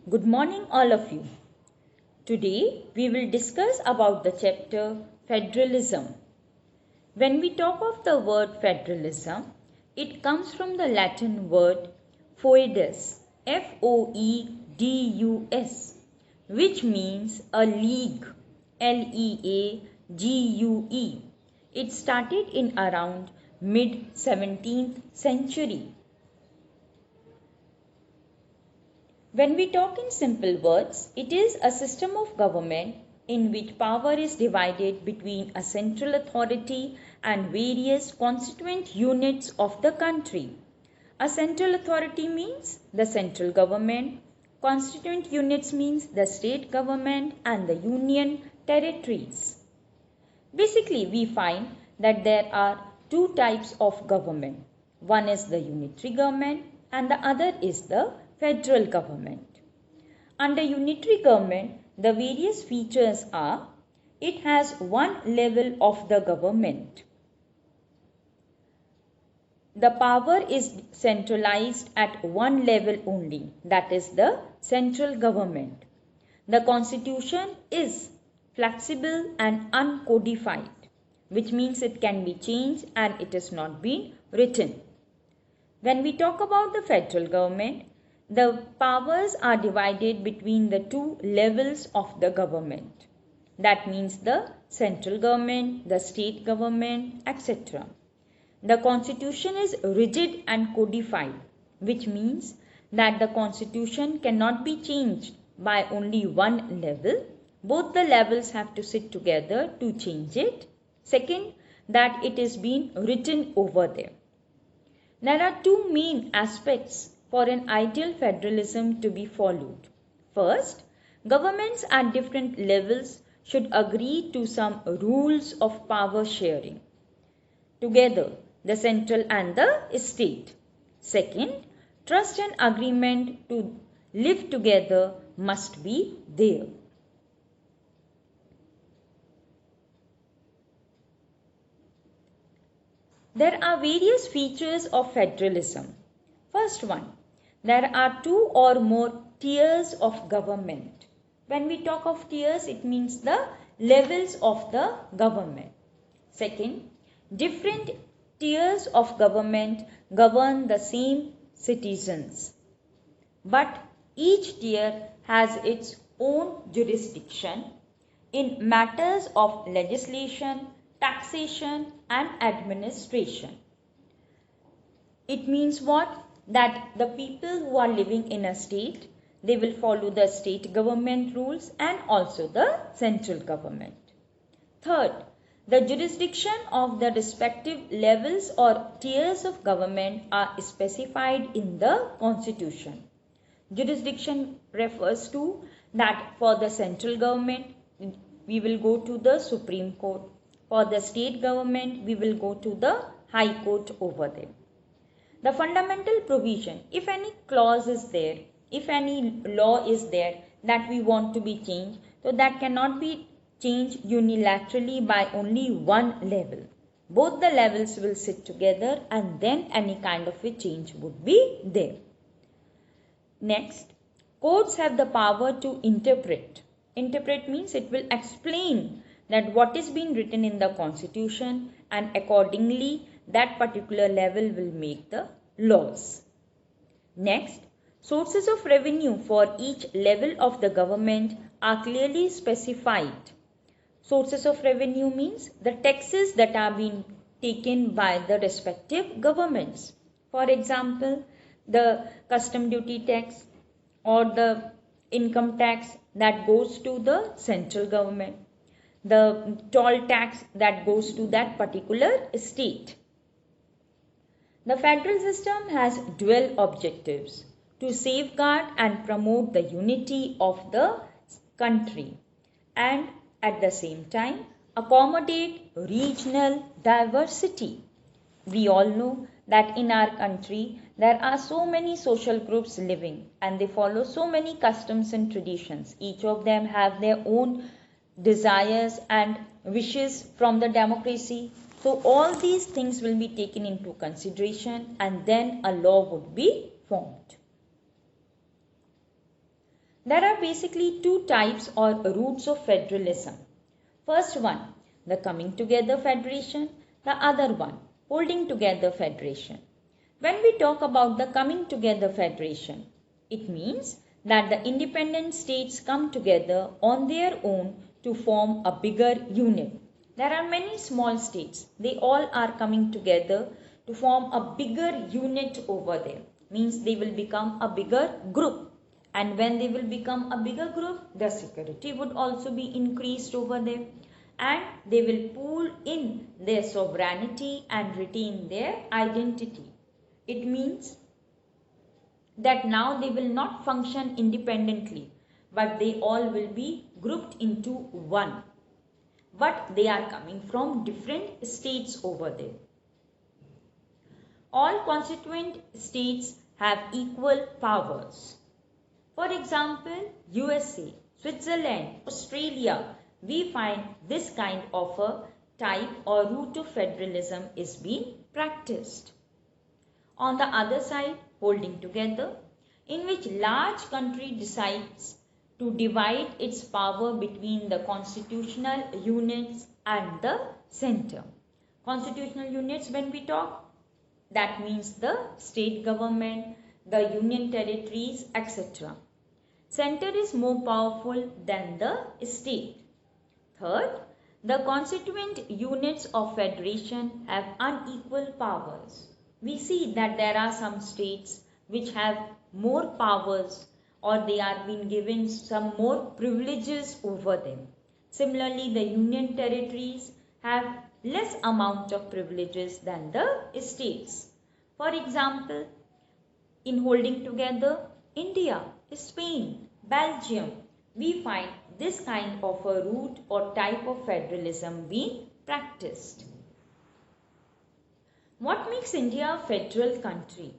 Good morning all of you. Today we will discuss about the chapter Federalism. When we talk of the word federalism, it comes from the Latin word foedus, F-O-E-D-U-S, which means a league, L-E-A-G-U-E. It started in around mid-17th century. When we talk in simple words, it is a system of government in which power is divided between a central authority and various constituent units of the country. A central authority means the central government, constituent units means the state government and the union territories. Basically, we find that there are two types of government. One is the unitary government and the other is the federal government. Under unitary government, the various features are: it has one level of the government. The power is centralized at one level only, that is the central government. The constitution is flexible and uncodified, which means it can be changed and it is not been written. When we talk about the federal government, the powers are divided between the two levels of the government. That means the central government, the state government, etc. The constitution is rigid and codified, which means that the constitution cannot be changed by only one level. Both the levels have to sit together to change it. Second, that it is being written over there. There are two main aspects for an ideal federalism to be followed. First, governments at different levels should agree to some rules of power sharing together, the central and the state. Second, trust and agreement to live together must be there. There are various features of federalism. First one, there are two or more tiers of government. When we talk of tiers, it means the levels of the government. Second, different tiers of government govern the same citizens, but each tier has its own jurisdiction in matters of legislation, taxation and administration. It means what? That the people who are living in a state, they will follow the state government rules and also the central government. Third, the jurisdiction of the respective levels or tiers of government are specified in the constitution. Jurisdiction refers to that for the central government, we will go to the Supreme Court. For the state government, we will go to the High Court over there. The fundamental provision, if any clause is there, if any law is there that we want to be changed, so that cannot be changed unilaterally by only one level. Both the levels will sit together and then any kind of a change would be there. Next, courts have the power to interpret. Interpret means it will explain that what is being written in the constitution and accordingly that particular level will make the laws. Next, sources of revenue for each level of the government are clearly specified. Sources of revenue means the taxes that are being taken by the respective governments. For example, the custom duty tax or the income tax that goes to the central government, the toll tax that goes to that particular state. The federal system has dual objectives: to safeguard and promote the unity of the country and at the same time accommodate regional diversity. We all know that in our country there are so many social groups living and they follow so many customs and traditions. Each of them have their own desires and wishes from the democracy. So all these things will be taken into consideration and then a law would be formed. There are basically two types or roots of federalism. First one, the coming together federation. The other one, holding together federation. When we talk about the coming together federation, it means that the independent states come together on their own to form a bigger unit. There are many small states. They all are coming together to form a bigger unit over there. Means they will become a bigger group. And when they will become a bigger group, the security would also be increased over there. And they will pool in their sovereignty and retain their identity. It means that now they will not function independently, but they all will be grouped into one. But they are coming from different states over there. All constituent states have equal powers. For example, USA, Switzerland, Australia, we find this kind of a type or root of federalism is being practiced. On the other side, holding together, in which large country decides to divide its power between the constitutional units and the center. Constitutional units, when we talk, that means the state government, the union territories, etc. Center is more powerful than the state. Third, the constituent units of federation have unequal powers. We see that there are some states which have more powers or they are being given some more privileges over them. Similarly, the union territories have less amount of privileges than the states. For example, in holding together, India, Spain, Belgium, we find this kind of a root or type of federalism being practiced. What makes India a federal country?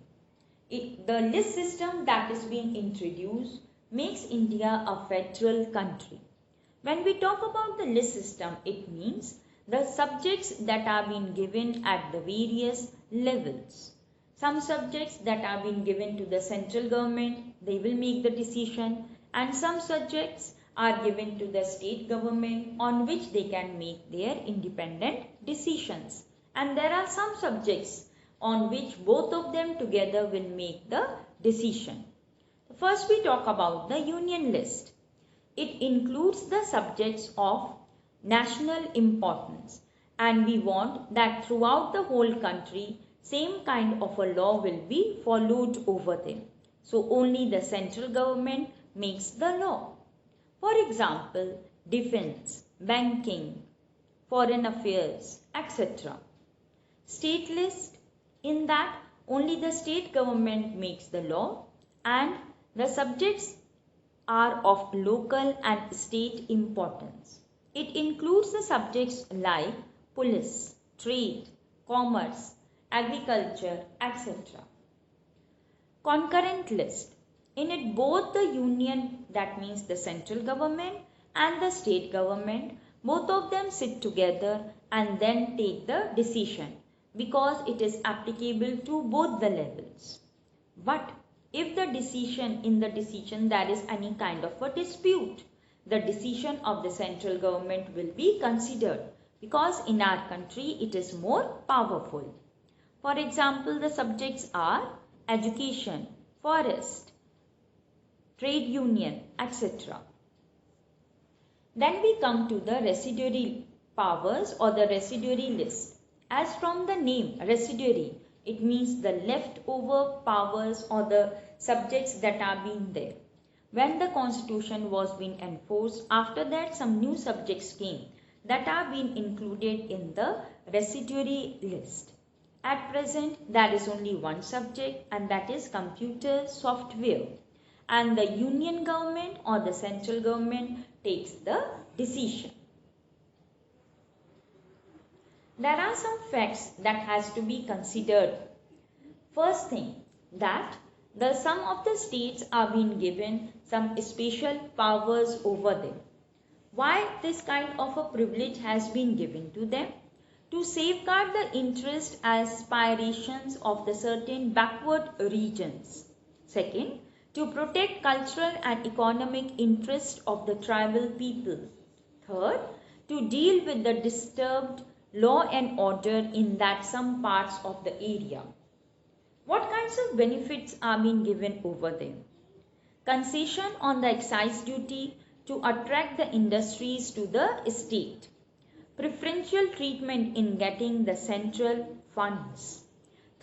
The list system that is being introduced makes India a federal country. When we talk about the list system, it means the subjects that are being given at the various levels. Some subjects that are being given to the central government, they will make the decision, and some subjects are given to the state government on which they can make their independent decisions. And there are some subjects on which both of them together will make the decision. First we talk about the union list. It includes the subjects of national importance, and we want that throughout the whole country same kind of a law will be followed over them. So only the central government makes the law. For example, defense, banking, foreign affairs, etc. State list, in that only the state government makes the law and the subjects are of local and state importance. It includes the subjects like police, trade, commerce, agriculture, etc. Concurrent list. In it both the union, that means the central government, and the state government, both of them sit together and then take the decision, because it is applicable to both the levels. But if the decision there is any kind of a dispute, the decision of the central government will be considered, because in our country it is more powerful. For example, the subjects are education, forest, trade union, etc. Then we come to the residuary powers or the residuary list. As from the name residuary, it means the leftover powers or the subjects that are being there. When the constitution was being enforced, after that some new subjects came that are being included in the residuary list. At present, there is only one subject, and that is computer software. And the union government or the central government takes the decision. There are some facts that has to be considered. First thing, that some of the states are being given some special powers over them. Why this kind of a privilege has been given to them? To safeguard the interest aspirations of the certain backward regions. Second, to protect cultural and economic interests of the tribal people. Third, to deal with the disturbed law and order in that some parts of the area. What kinds of benefits are being given over there? Concession on the excise duty to attract the industries to the estate. Preferential treatment in getting the central funds.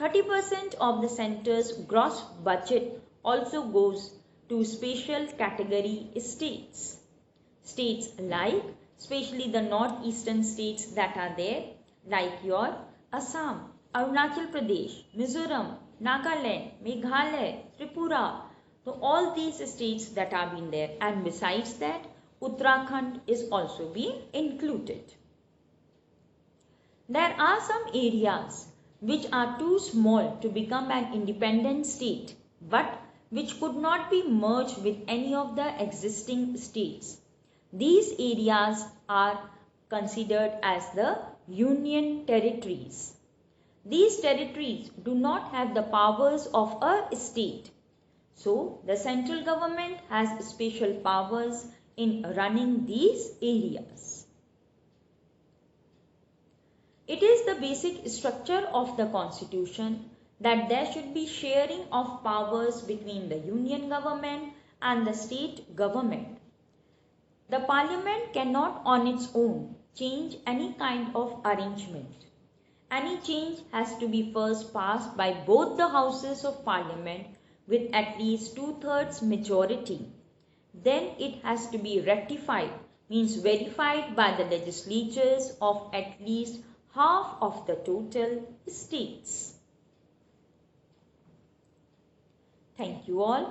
30% of the center's gross budget also goes to special category estates. States like, especially the northeastern states that are there, like your Assam, Arunachal Pradesh, Mizoram, Nagaland, Meghalaya, Tripura. So all these states that are being there, and besides that, Uttarakhand is also being included. There are some areas which are too small to become an independent state, but which could not be merged with any of the existing states. These areas are considered as the union territories. These territories do not have the powers of a state. So, the central government has special powers in running these areas. It is the basic structure of the constitution that there should be sharing of powers between the union government and the state government. The parliament cannot on its own change any kind of arrangement. Any change has to be first passed by both the houses of parliament with at least 2/3 majority. Then it has to be rectified, means verified by the legislatures of at least half of the total states. Thank you all.